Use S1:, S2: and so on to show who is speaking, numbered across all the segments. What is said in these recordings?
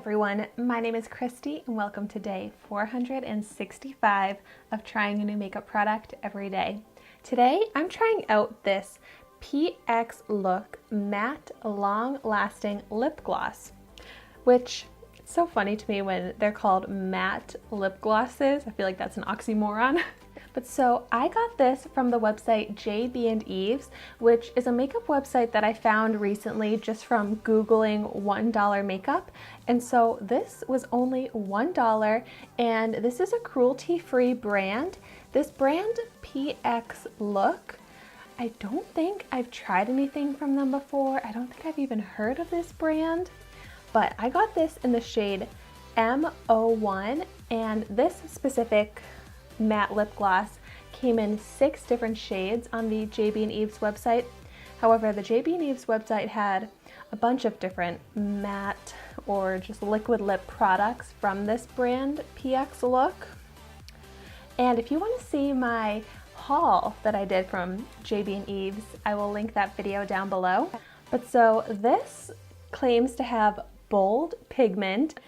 S1: everyone, my name is Christy and welcome to day 465 of trying a new makeup product every day. Today I'm trying out this PX Look Matte Long Lasting Lip Gloss, which it's so funny to me when they're called matte lip glosses. I feel like that's an oxymoron. But so I got this from the website jbeves, which is a makeup website that I found recently just from Googling $1 makeup. And so this was only $1, and this is a cruelty-free brand. This brand, PX Look, I don't think I've tried anything from them before. I don't think I've even heard of this brand, but I got this in the shade M01, and this specific matte lip gloss came in 6 different shades on the jbeves website. However, the jbeves website had a bunch of different matte or just liquid lip products from this brand, PX Look. And if you want to see my haul that I did from jbeves, I will link that video down below. But so this claims to have bold pigment,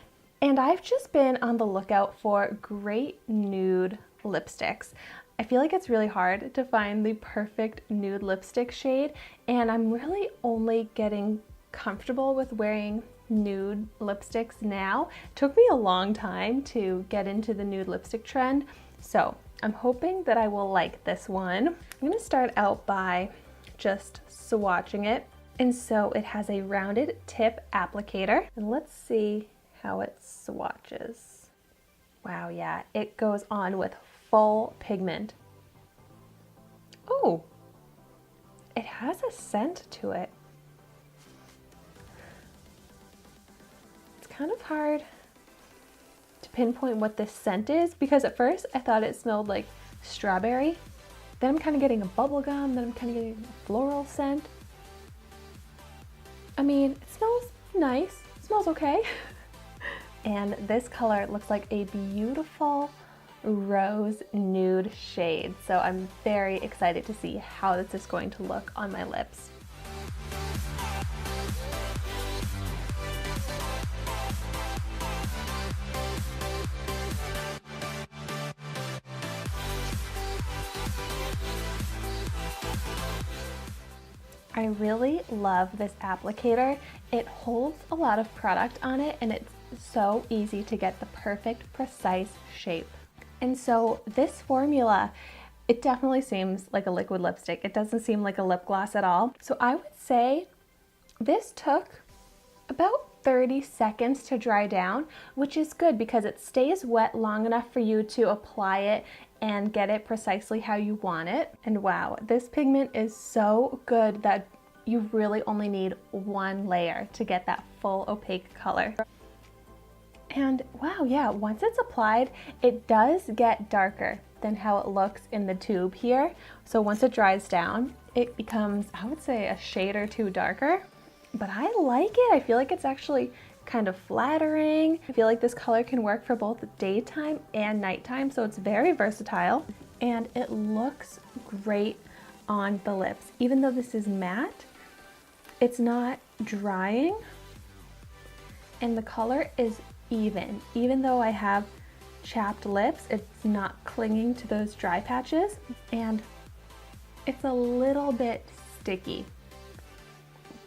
S1: and I've just been on the lookout for great nude lipsticks. I feel like it's really hard to find the perfect nude lipstick shade, and I'm really only getting comfortable with wearing nude lipsticks now. It took me a long time to get into the nude lipstick trend, so I'm hoping that I will like this one. I'm going to start out by just swatching it. And so it has a rounded tip applicator, and let's see how it swatches. Wow, yeah, it goes on with full pigment. Oh, it has a scent to it. It's kind of hard to pinpoint what this scent is because at first I thought it smelled like strawberry. Then I'm kind of getting a bubble gum, then I'm kind of getting a floral scent. I mean, it smells nice, it smells okay. And this color looks like a beautiful rose nude shade. So I'm very excited to see how this is going to look on my lips. I really love this applicator. It holds a lot of product on it, and it's so easy to get the perfect, precise shape. And so this formula, it definitely seems like a liquid lipstick. It doesn't seem like a lip gloss at all. So I would say this took about 30 seconds to dry down, which is good because it stays wet long enough for you to apply it and get it precisely how you want it. And wow, this pigment is so good that you really only need one layer to get that full opaque color. And wow, yeah, once it's applied, it does get darker than how it looks in the tube here. So once it dries down, it becomes, I would say, a shade or two darker. But I like it. I feel like it's actually kind of flattering. I feel like this color can work for both daytime and nighttime, so it's very versatile. And it looks great on the lips. Even though this is matte, it's not drying, and the color is even. Even though I have chapped lips, it's not clinging to those dry patches, and it's a little bit sticky,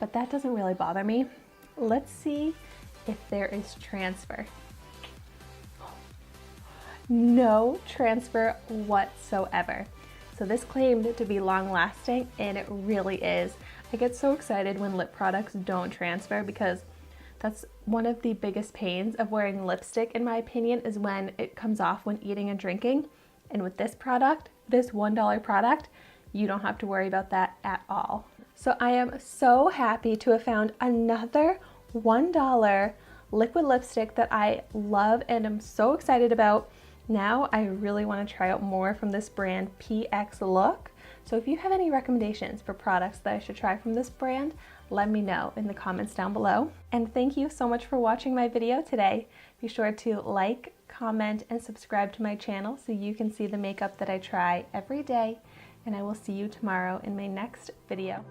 S1: but that doesn't really bother me. Let's see if there is transfer. No transfer whatsoever. So this claimed to be long lasting, and it really is. I get so excited when lip products don't transfer because that's one of the biggest pains of wearing lipstick, in my opinion, is when it comes off when eating and drinking. And with this product, this $1 product, you don't have to worry about that at all. So I am so happy to have found another $1 liquid lipstick that I love and I'm so excited about. Now I really want to try out more from this brand, PX Look. So if you have any recommendations for products that I should try from this brand, let me know in the comments down below. And thank you so much for watching my video today. Be sure to like, comment, and subscribe to my channel so you can see the makeup that I try every day. And I will see you tomorrow in my next video.